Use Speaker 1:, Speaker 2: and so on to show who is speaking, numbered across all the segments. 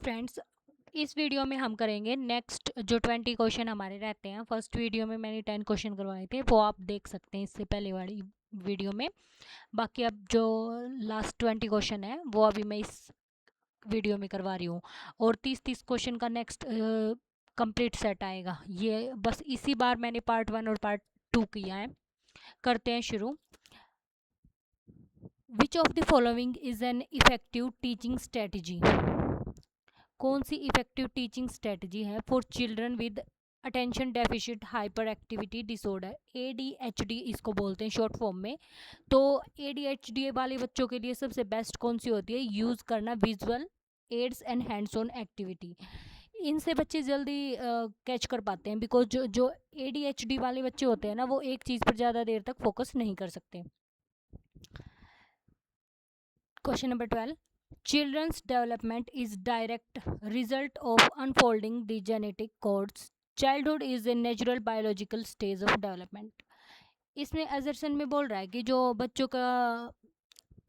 Speaker 1: Friends, इस video में हम करेंगे नेक्स्ट जो 20 क्वेश्चन हमारे रहते हैं। फर्स्ट वीडियो में मैंने 10 क्वेश्चन करवाए थे, वो आप देख सकते हैं इससे पहले वाली वीडियो में। बाकी अब जो लास्ट 20 क्वेश्चन है वो अभी मैं इस वीडियो में करवा रही हूँ। और 30-30 क्वेश्चन का नेक्स्ट कंप्लीट सेट आएगा। ये बस इसी बार मैंने पार्ट 1 और पार्ट 2 किया है। करते हैं शुरू। विच of the following is an effective teaching strategy? कौन सी इफेक्टिव टीचिंग स्ट्रेटजी है for children with attention deficit hyper activity disorder? ADHD इसको बोलते हैं शॉर्ट फॉर्म में। तो ADHD वाले बच्चों के लिए सबसे बेस्ट कौन सी होती है? यूज़ करना visual aids and hands on activity. इनसे बच्चे जल्दी कैच कर पाते हैं, बिकॉज जो ADHD वाले बच्चे होते हैं ना, वो एक चीज़ पर ज़्यादा देर तक फोकस नहीं कर सकते। Question number 12। Children's development is direct result of unfolding the genetic codes. Childhood is a natural biological stage of development. इसमें असर्शन में बोल रहा है कि जो बच्चों का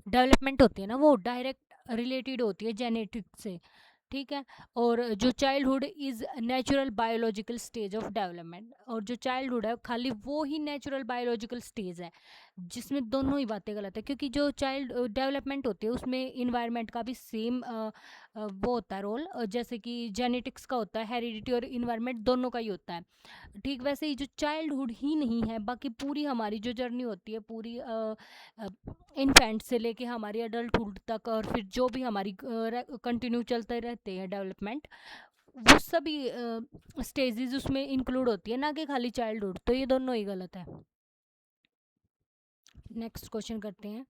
Speaker 1: डेवलपमेंट होती है ना, वो डायरेक्ट रिलेटेड होती है जेनेटिक से। ठीक है। और जो childhood is natural biological stage of development, और जो चाइल्डहुड है खाली वो ही नेचुरल बायोलॉजिकल स्टेज है जिसमें दोनों ही बातें गलत है। क्योंकि जो चाइल्ड डेवलपमेंट होती है उसमें इन्वायरमेंट का भी सेम वो होता है रोल, जैसे कि जेनेटिक्स का होता है, हेरिडिटी और इन्वायरमेंट दोनों का ही होता है। ठीक वैसे ही जो चाइल्डहुड ही नहीं है, बाकी पूरी हमारी जो जर्नी होती है, पूरी इन्फेंट से लेके हमारी अडल्टहुड तक, और फिर जो भी हमारी कंटिन्यू चलते रहते हैं डेवलपमेंट, वो सभी स्टेजेस उसमें इंक्लूड होती है, ना कि खाली चाइल्डहुड। तो ये दोनों ही गलत है। नेक्स्ट क्वेश्चन करते हैं।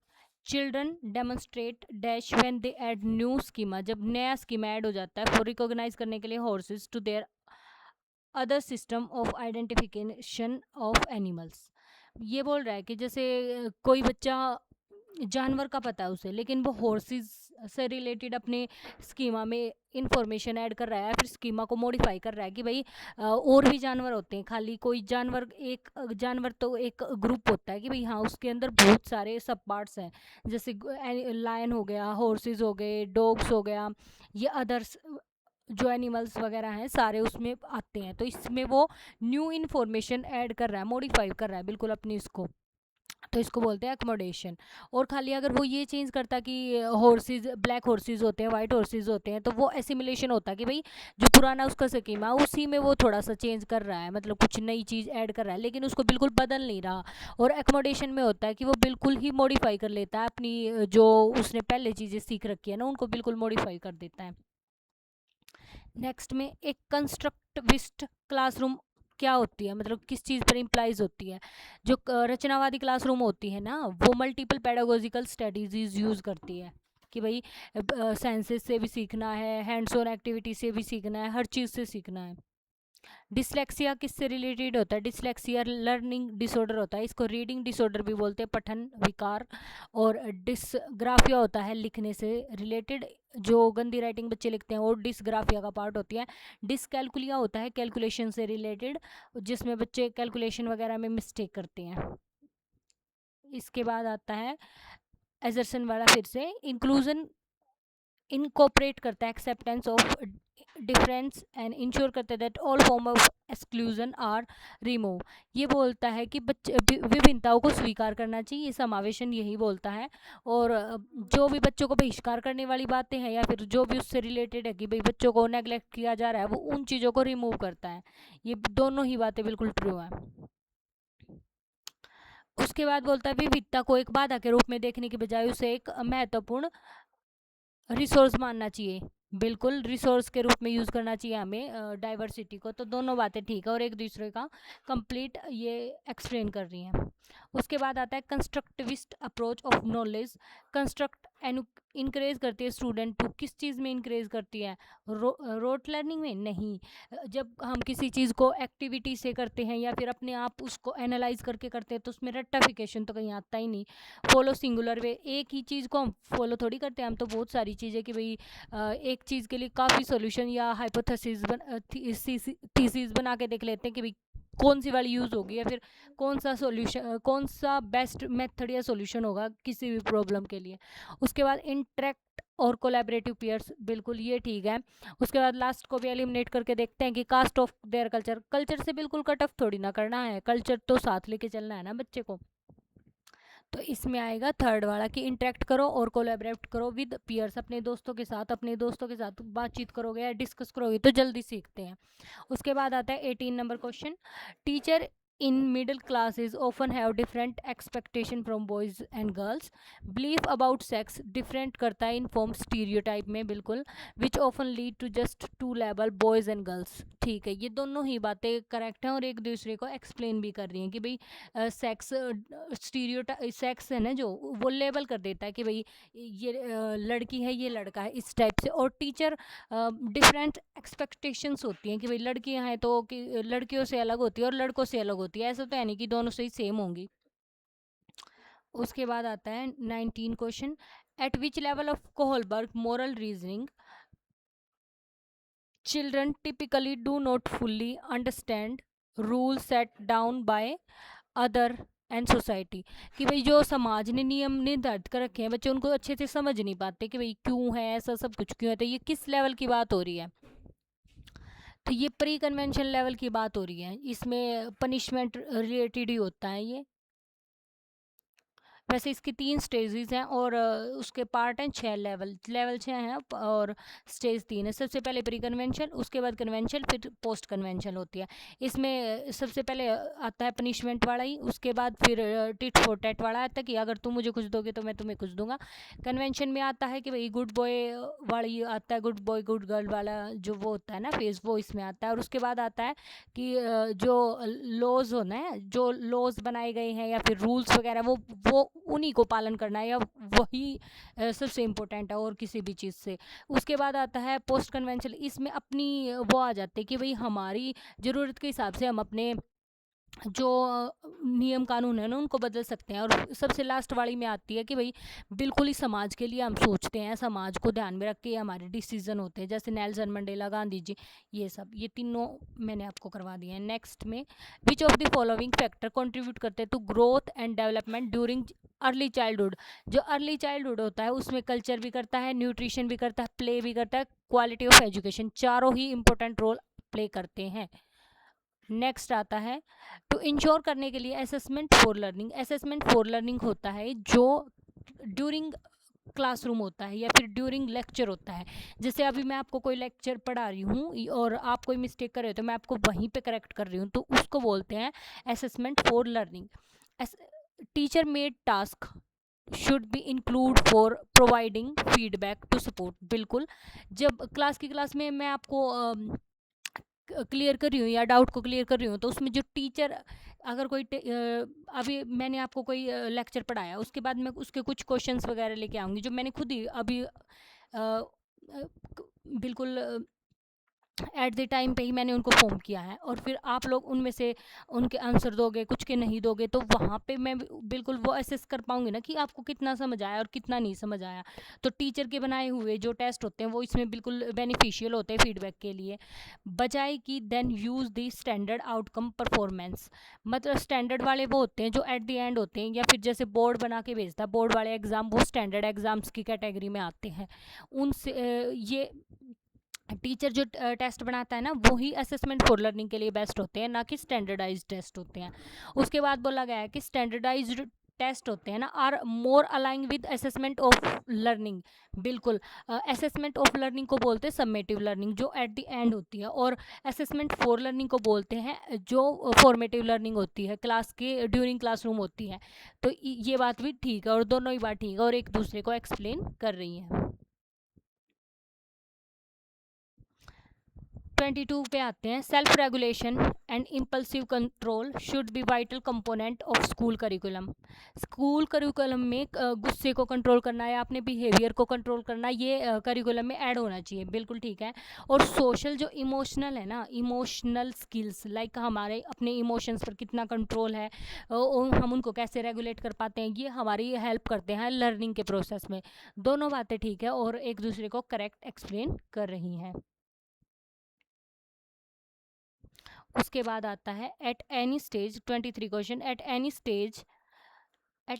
Speaker 1: Children demonstrate dash when they add new schema. जब नया स्कीमा ऐड हो जाता है फॉर रिकॉग्नाइज करने के लिए horses to their other system of identification of animals. ये बोल रहा है कि जैसे कोई बच्चा जानवर का पता है उसे, लेकिन वो हॉर्सेस से रिलेटेड अपने स्कीमा में इंफॉर्मेशन ऐड कर रहा है, फिर स्कीमा को मॉडिफाई कर रहा है कि भाई और भी जानवर होते हैं, खाली कोई जानवर एक जानवर तो एक ग्रुप होता है कि भाई हाँ उसके अंदर बहुत सारे सब पार्ट्स हैं, जैसे लायन हो गया, हॉर्सेस हो गए, डॉग्स हो गया, ये अदर्स जो एनिमल्स वगैरह हैं सारे उसमें आते हैं। तो इसमें वो न्यू इन्फॉर्मेशन ऐड कर रहा है, मॉडिफाई कर रहा है बिल्कुल अपनी इसको। तो इसको बोलते हैं अकोमोडेशन। और खाली अगर वो ये चेंज करता कि हॉर्सेज ब्लैक हॉर्सेज होते हैं, वाइट हॉर्सेज होते हैं, तो वो एसिमिलेशन होता कि भाई जो पुराना उसका स्कीमा उसी में वो थोड़ा सा चेंज कर रहा है, मतलब कुछ नई चीज़ ऐड कर रहा है, लेकिन उसको बिल्कुल बदल नहीं रहा। और अकोमोडेशन में होता है कि वो बिल्कुल ही मॉडिफाई कर लेता है अपनी जो उसने पहले चीज़ें सीख रखी है ना, उनको बिल्कुल मॉडिफाई कर देता है। नेक्स्ट में एक कंस्ट्रक्टिविस्ट क्लासरूम क्या होती है, मतलब किस चीज़ पर इम्प्लाइज होती है? जो रचनावादी क्लासरूम होती है ना, वो मल्टीपल पेडागोजिकल स्ट्रेटजीज यूज़ करती है कि भाई साइंसेस से भी सीखना है, हैंड्स ऑन एक्टिविटी से भी सीखना है, हर चीज़ से सीखना है। डिसलेक्सिया किससे रिलेटेड होता है? डिसलेक्सिया लर्निंग डिसऑर्डर होता है, इसको रीडिंग डिसऑर्डर भी बोलते हैं, पठन विकार। और डिसग्राफिया होता है लिखने से रिलेटेड, जो गंदी राइटिंग बच्चे लिखते हैं वो डिसग्राफिया का पार्ट होती है। डिसकैलकुलिया होता है कैलकुलेशन से रिलेटेड, जिसमें बच्चे कैलकुलेशन वगैरह में मिस्टेक करते हैं। इसके बाद आता है एजर्सन वाला, फिर से इंक्लूजन इनकॉपरेट करता है acceptance of difference and ensure करता है that all form of exclusion are remove. ये बोलता है कि बच्चे विभिन्नताओं को स्वीकार करना चाहिए, ये समावेशन यही बोलता है। और जो भी बच्चों को बहिष्कार करने वाली बातें हैं, या फिर जो भी उससे रिलेटेड है कि भाई बच्चों को नेग्लेक्ट किया जा रहा है, वो उन चीज़ों को रिमूव करता है। ये दोनों ही बातें बिल्कुल ट्रू हैं। उसके बाद बोलता है विविधता को एक बाधा के रूप में देखने के बजाय उसे एक महत्वपूर्ण रिसोर्स मानना चाहिए। बिल्कुल रिसोर्स के रूप में यूज़ करना चाहिए हमें डाइवर्सिटी को। तो दोनों बातें ठीक है और एक दूसरे का कंप्लीट ये एक्सप्लेन कर रही हैं। उसके बाद आता है constructivist approach of knowledge. Construct increase करती है स्टूडेंट टू, किस चीज़ में इनक्रेज करती है? रोट लर्निंग में नहीं। जब हम किसी चीज़ को एक्टिविटी से करते हैं या फिर अपने आप उसको एनालाइज करके करते हैं, तो उसमें रट्टाफिकेशन तो कहीं आता ही नहीं। फॉलो सिंगुलर वे, एक ही चीज़ को हम फॉलो थोड़ी करते हैं, हम तो बहुत सारी चीज़ें कि भाई एक चीज़ के लिए काफ़ी सॉल्यूशन या हाइपोथेसिस थीसिस बना के देख लेते हैं कि भाई कौन सी वाली यूज़ होगी, या फिर कौन सा सॉल्यूशन, कौन सा बेस्ट मेथड या सॉल्यूशन होगा किसी भी प्रॉब्लम के लिए। उसके बाद इंटरेक्ट और कोलैबोरेटिव पीयर्स, बिल्कुल ये ठीक है। उसके बाद लास्ट को भी एलिमिनेट करके देखते हैं कि cast off their culture, culture से बिल्कुल कट ऑफ थोड़ी ना करना है, कल्चर तो साथ लेके चलना है ना बच्चे को। तो इसमें आएगा थर्ड वाला कि इंटरेक्ट करो और कोलैबोरेट करो विद पीयर्स, अपने दोस्तों के साथ, अपने दोस्तों के साथ बातचीत करोगे या डिस्कस करोगे तो जल्दी सीखते हैं। उसके बाद आता है 18 number question, teacher in middle classes often have different expectation from boys and girls, belief about sex different करता है inform stereotype में, बिल्कुल, which often lead to just two level boys and girls। ठीक है, ये दोनों ही बातें करेक्ट हैं और एक दूसरे को एक्सप्लेन भी कर रही हैं कि भाई सेक्स स्टीरियोटाइप, सेक्स है ना जो वो लेबल कर देता है कि भाई ये लड़की है ये लड़का है इस टाइप से, और टीचर डिफरेंट एक्सपेक्टेशंस होती हैं कि भाई लड़कियां हैं तो कि लड़कियों से अलग होती है और लड़कों से अलग होती है, ऐसा तो है नहीं कि दोनों से ही सेम होंगी। उसके बाद आता है 19 question, eight which level of Kohlberg moral reasoning children typically do not fully understand rules set down by other and society, कि भाई जो समाज ने नियम निर्धारित कर रखे हैं बच्चे उनको अच्छे से समझ नहीं पाते कि भाई क्यों है ऐसा सब कुछ, क्यों है, तो ये किस लेवल की बात हो रही है, तो ये प्री कन्वेंशन लेवल की बात हो रही है, इसमें पनिशमेंट रिलेटेड ही होता है ये। वैसे इसकी 3 स्टेजेस हैं और उसके पार्ट हैं 6 लेवल, लेवल 6 हैं और स्टेज 3 है। सबसे पहले प्री कन्वेंशन, उसके बाद कन्वेंशन, फिर पोस्ट कन्वेंशन होती है। इसमें सबसे पहले आता है पनिशमेंट वाला ही, उसके बाद फिर टिट फॉर टैट वाला आता है कि अगर तुम मुझे कुछ दोगे तो मैं तुम्हें कुछ दूंगा। कन्वेंशन में आता है कि भाई गुड बॉय वाली आता है, गुड बॉय गुड गर्ल वाला जो वो होता है ना फेज, वो इसमें आता है। और उसके बाद आता है कि जो लॉज होना है, जो लॉज बनाए गए हैं या फिर रूल्स वगैरह वो उन्हीं को पालन करना है, या वही सबसे इम्पोर्टेंट है और किसी भी चीज़ से। उसके बाद आता है पोस्ट कन्वेंशन, इसमें अपनी वो आ जाते हैं कि भाई हमारी ज़रूरत के हिसाब से हम अपने जो नियम कानून है ना उनको बदल सकते हैं। और सबसे लास्ट वाली में आती है कि भाई बिल्कुल ही समाज के लिए हम सोचते हैं, समाज को ध्यान में रख के हमारे डिसीजन होते हैं, जैसे नेल्सन मंडेला, गांधी जी, ये सब, ये तीनों मैंने आपको करवा दिए हैं। नेक्स्ट में which of the following factor contribute करते हैं to growth and development during early childhood, जो अर्ली चाइल्डहुड होता है उसमें कल्चर भी करता है, न्यूट्रिशन भी करता है, प्ले भी करता है, क्वालिटी ऑफ एजुकेशन, चारों ही इंपॉर्टेंट रोल प्ले करते हैं। नेक्स्ट आता है टू इंश्योर करने के लिए assessment for learning, assessment for learning होता है जो ड्यूरिंग क्लासरूम होता है या फिर ड्यूरिंग लेक्चर होता है। जैसे अभी मैं आपको कोई लेक्चर पढ़ा रही हूँ और आप कोई मिस्टेक कर रहे हो तो मैं आपको वहीं पे करेक्ट कर रही हूँ, तो उसको बोलते हैं assessment for learning. Teacher made task should be include for providing feedback to support, बिल्कुल, जब क्लास में मैं आपको क्लियर कर रही हूँ या डाउट को क्लियर कर रही हूँ तो उसमें जो टीचर अगर कोई अभी मैंने आपको कोई लेक्चर पढ़ाया, उसके बाद मैं उसके कुछ क्वेश्चंस वगैरह लेके आऊँगी जो मैंने खुद ही अभी बिल्कुल एट द टाइम पे ही मैंने उनको फॉर्म किया है, और फिर आप लोग उनमें से उनके आंसर दोगे, कुछ के नहीं दोगे, तो वहाँ पे मैं बिल्कुल वो असेस कर पाऊंगी ना कि आपको कितना समझ आया और कितना नहीं समझ आया। तो टीचर के बनाए हुए जो टेस्ट होते हैं वो इसमें बिल्कुल बेनिफिशियल होते हैं फीडबैक के लिए, बजाय कि then use the standard outcome performance, मतलब स्टैंडर्ड वाले वो होते हैं जो एट द एंड होते हैं, या फिर जैसे बोर्ड बना के भेजता है बोर्ड वाले एग्ज़ाम, वो स्टैंडर्ड एग्ज़ाम्स की कैटेगरी में आते हैं। उनसे ये टीचर जो टेस्ट बनाता है ना वही असेसमेंट फॉर लर्निंग के लिए बेस्ट होते हैं, ना कि स्टैंडर्डाइज्ड टेस्ट होते हैं। उसके बाद बोला गया है कि स्टैंडर्डाइज्ड टेस्ट होते हैं ना are more aligning with assessment of learning, बिल्कुल, असेसमेंट ऑफ लर्निंग को बोलते हैं सबमेटिव लर्निंग जो एट द एंड होती है, और असेसमेंट फॉर लर्निंग को बोलते हैं जो फॉर्मेटिव लर्निंग होती है, क्लास के ड्यूरिंग क्लासरूम होती है। तो ये बात भी ठीक है और दोनों ही बात ठीक है और एक दूसरे को एक्सप्लेन कर रही हैं। 22 पे आते हैं, self regulation and impulsive control should be vital component of school curriculum. School curriculum में गुस्से को कंट्रोल करना या अपने बिहेवियर को कंट्रोल करना ये करिकुलम में ऐड होना चाहिए, बिल्कुल ठीक है। और सोशल जो इमोशनल है ना, इमोशनल स्किल्स लाइक हमारे अपने इमोशंस पर कितना कंट्रोल है, हम उनको कैसे रेगुलेट कर पाते हैं, ये हमारी हेल्प करते हैं लर्निंग के प्रोसेस में। दोनों बातें ठीक है और एक दूसरे को करेक्ट एक्सप्लेन कर रही हैं। उसके बाद आता है at any stage, 23 question, at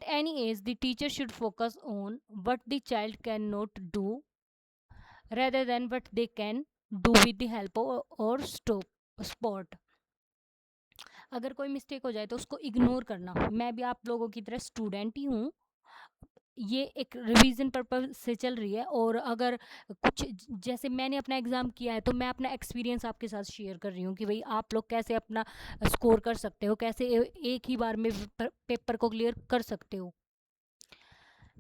Speaker 1: any as the teacher should focus on what the child can not do rather than what they can do with the help or stop sport. अगर कोई mistake हो जाए तो उसको ignore करना। मैं भी आप लोगों की तरह स्टूडेंट ही हूँ, ये एक रिवीजन पर्पज से चल रही है, और अगर कुछ जैसे मैंने अपना एग्ज़ाम किया है तो मैं अपना एक्सपीरियंस आपके साथ शेयर कर रही हूँ कि भाई आप लोग कैसे अपना स्कोर कर सकते हो, कैसे एक ही बार में पेपर को क्लियर कर सकते हो।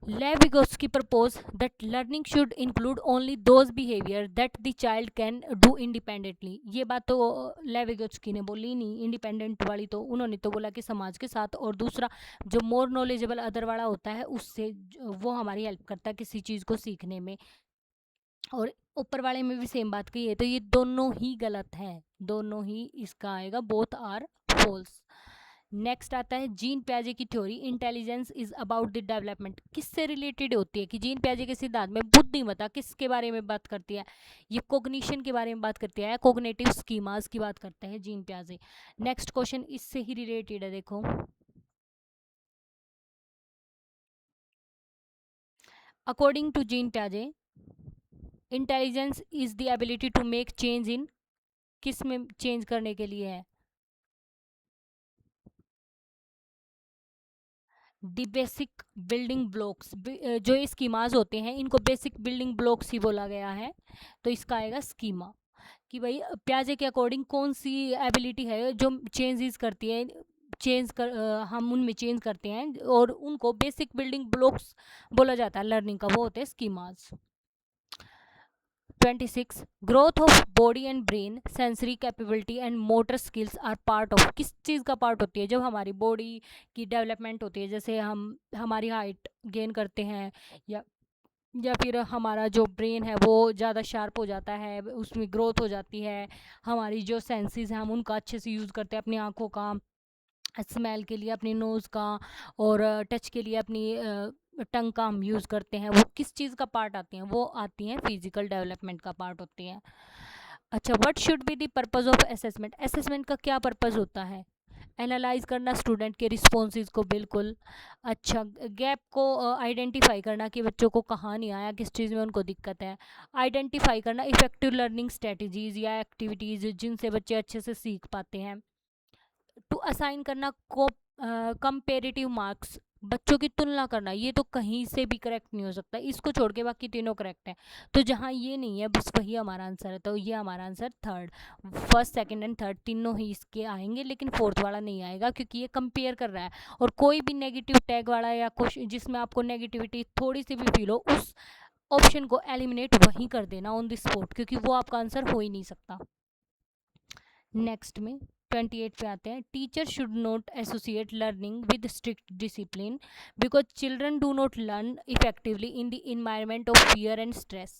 Speaker 1: लेव Vygotsky proposed that learning should include only those behavior that the child can do independently। ये बात तो लेव Vygotsky ने बोली नहीं, इंडिपेंडेंट वाली तो उन्होंने तो बोला कि समाज के साथ, और दूसरा जो मोर नॉलेजेबल अदर वाला होता है उससे वो हमारी हेल्प करता है किसी चीज़ को सीखने में। और ऊपर वाले में भी सेम बात कही है, तो ये दोनों ही गलत है, दोनों ही इसका आएगा, बोथ आर फॉल्स। नेक्स्ट आता है जीन प्याजे की theory, intelligence is about the development. किससे रिलेटेड होती है कि जीन प्याजे के सिद्धांत में बुद्धिमत्ता किसके बारे में बात करती है, ये कोग्निशन के बारे में बात करती है, कोग्निटिव स्कीमास की बात करते हैं जीन प्याजे। नेक्स्ट क्वेश्चन इससे ही रिलेटेड है, देखो अकॉर्डिंग टू जीन प्याजे intelligence is the ability to make change in, किस में चेंज करने के लिए है, द बेसिक बिल्डिंग ब्लॉक्स। जो ये स्कीमाज होते हैं इनको बेसिक बिल्डिंग ब्लॉक्स ही बोला गया है, तो इसका आएगा स्कीमा। कि भाई प्याजे के अकॉर्डिंग कौन सी एबिलिटी है जो चेंजेस करती है, हम उनमें चेंज करते हैं और उनको बेसिक बिल्डिंग ब्लॉक्स बोला जाता है लर्निंग का, वो होते हैं schemas. 26 growth of body and brain, sensory capability and motor skills are part of, किस चीज़ का पार्ट होती है, जब हमारी बॉडी की डेवलपमेंट होती है, जैसे हम हमारी हाइट गेन करते हैं, या फिर हमारा जो ब्रेन है वो ज़्यादा शार्प हो जाता है, उसमें ग्रोथ हो जाती है, हमारी जो सेंसेस हैं हम उनका अच्छे से यूज़ करते हैं, अपनी आँखों का, स्मेल के लिए अपनी नोज़ का, और टच के लिए अपनी टंग का हम यूज़ करते हैं, वो किस चीज़ का पार्ट आती हैं, वो आती हैं फिजिकल डेवलपमेंट का पार्ट होती हैं। अच्छा, what should be the purpose of assessment, assessment का क्या पर्पस होता है, एनालाइज करना स्टूडेंट के रिस्पॉन्सेज को, बिल्कुल। अच्छा, गैप को आइडेंटिफाई करना कि बच्चों को कहाँ नहीं आया, किस चीज़ में उनको दिक्कत है, आइडेंटिफाई करना इफ़ेक्टिव लर्निंग स्ट्रेटजीज़ या एक्टिविटीज़ जिनसे बच्चे अच्छे से सीख पाते हैं, टू असाइन करना को कंपेरेटिव मार्क्स, बच्चों की तुलना करना, ये तो कहीं से भी करेक्ट नहीं हो सकता, इसको छोड़ के बाकी तीनों करेक्ट है, तो जहाँ ये नहीं है बस वही हमारा आंसर है, तो ये हमारा answer third, first second and third तीनों ही इसके आएंगे, लेकिन फोर्थ वाला नहीं आएगा क्योंकि ये कंपेयर कर रहा है, और कोई भी नेगेटिव टैग वाला या कुछ जिसमें आपको नेगेटिविटी थोड़ी सी भी फील हो, उस ऑप्शन को एलिमिनेट वहीं कर देना ऑन द स्पॉट, क्योंकि वो आपका आंसर हो ही नहीं सकता। नेक्स्ट में 28 पे आते हैं, teacher should not associate learning with strict discipline because children do not learn effectively in the environment of fear and stress.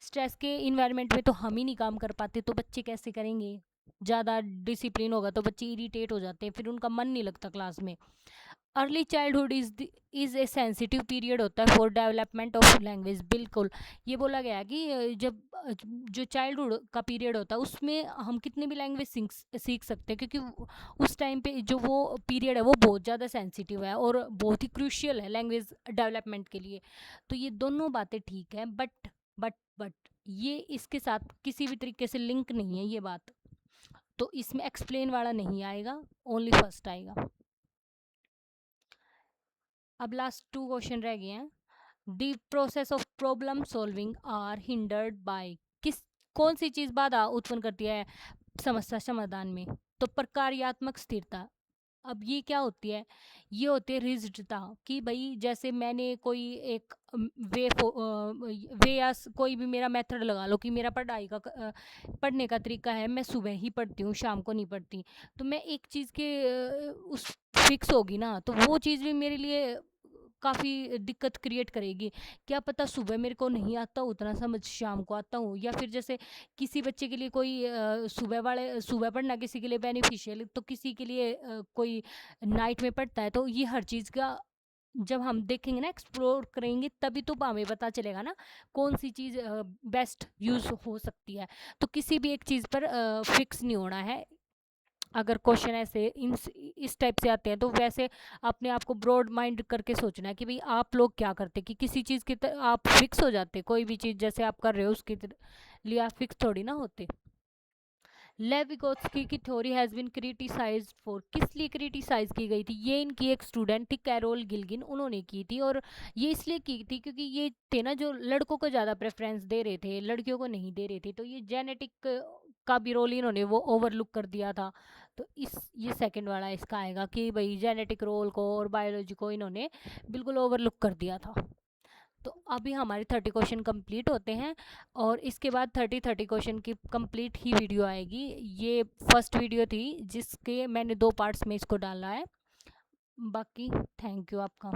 Speaker 1: Stress के इन्वायरमेंट में तो हम ही नहीं काम कर पाते, तो बच्चे कैसे करेंगे, ज़्यादा डिसिप्लिन होगा तो बच्चे इरिटेट हो जाते हैं, फिर उनका मन नहीं लगता क्लास में। Early childhood is a sensitive period होता है फॉर डेवलपमेंट ऑफ लैंग्वेज, बिल्कुल ये बोला गया कि जब जो चाइल्डहुड का पीरियड होता है उसमें हम कितनी भी लैंग्वेज सीख सकते हैं, क्योंकि उस टाइम पे जो वो पीरियड है वो बहुत ज़्यादा सेंसिटिव है और बहुत ही क्रूशियल है लैंग्वेज डेवलपमेंट के लिए। तो ये दोनों बातें ठीक है, बट ये इसके साथ किसी भी तरीके से लिंक नहीं है ये बात, तो इसमें एक्सप्लेन वाला नहीं आएगा, ओनली फर्स्ट आएगा। अब लास्ट टू क्वेश्चन रह गए हैं, the process of problem solving are hindered by, किस कौन सी चीज़ बाधा उत्पन्न करती है समस्या समाधान में, तो प्रकार्यात्मक स्थिरता। अब ये क्या होती है, ये होती है रिजिडता, कि भाई जैसे मैंने कोई एक वे या कोई भी मेरा मेथड लगा लो कि मेरा पढ़ने का तरीका है, मैं सुबह ही पढ़ती हूँ शाम को नहीं पढ़ती, तो मैं एक चीज़ के उस फिक्स होगी ना, तो वो चीज़ भी मेरे लिए काफ़ी दिक्कत क्रिएट करेगी। क्या पता सुबह मेरे को नहीं आता उतना समझ शाम को आता हूँ, या फिर जैसे किसी बच्चे के लिए कोई सुबह पढ़ना किसी के लिए बेनिफिशियल, तो किसी के लिए कोई नाइट में पढ़ता है, तो ये हर चीज़ का जब हम देखेंगे ना, एक्सप्लोर करेंगे, तभी तो हमें पता चलेगा ना कौन सी चीज़ बेस्ट यूज़ हो सकती है, तो किसी भी एक चीज़ पर फिक्स नहीं होना है, अगर क्वेश्चन ऐसे इस टाइप से आते हैं तो वैसे अपने आप को ब्रॉड माइंड करके सोचना है कि भाई आप लोग क्या करते कि किसी चीज़ की आप फिक्स हो जाते, कोई भी चीज़ जैसे आप कर रहे हो उसके लिए आप फिक्स थोड़ी ना होते। लेविगोत्स्की की theory has been criticised for, किस लिए क्रिटिसाइज की गई थी? ये इनकी एक स्टूडेंट थी कैरोल गिल्गिन, उन्होंने की थी। और ये इसलिए की थी क्योंकि ये थे ना जो लड़कों को ज़्यादा प्रेफरेंस दे रहे थे, लड़कियों को नहीं दे रहे थे, तो ये जेनेटिक का भी रोल इन्होंने वो ओवरलुक कर दिया था। तो इस ये सेकंड वाला इसका आएगा कि भाई जेनेटिक रोल को और बायोलॉजी को इन्होंने बिल्कुल ओवरलुक कर दिया था। तो अभी हमारे 30 क्वेश्चन कंप्लीट होते हैं और इसके बाद 30 क्वेश्चन की कंप्लीट ही वीडियो आएगी। ये फर्स्ट वीडियो थी जिसके मैंने 2 पार्ट्स में इसको डाला है। बाकी थैंक यू आपका।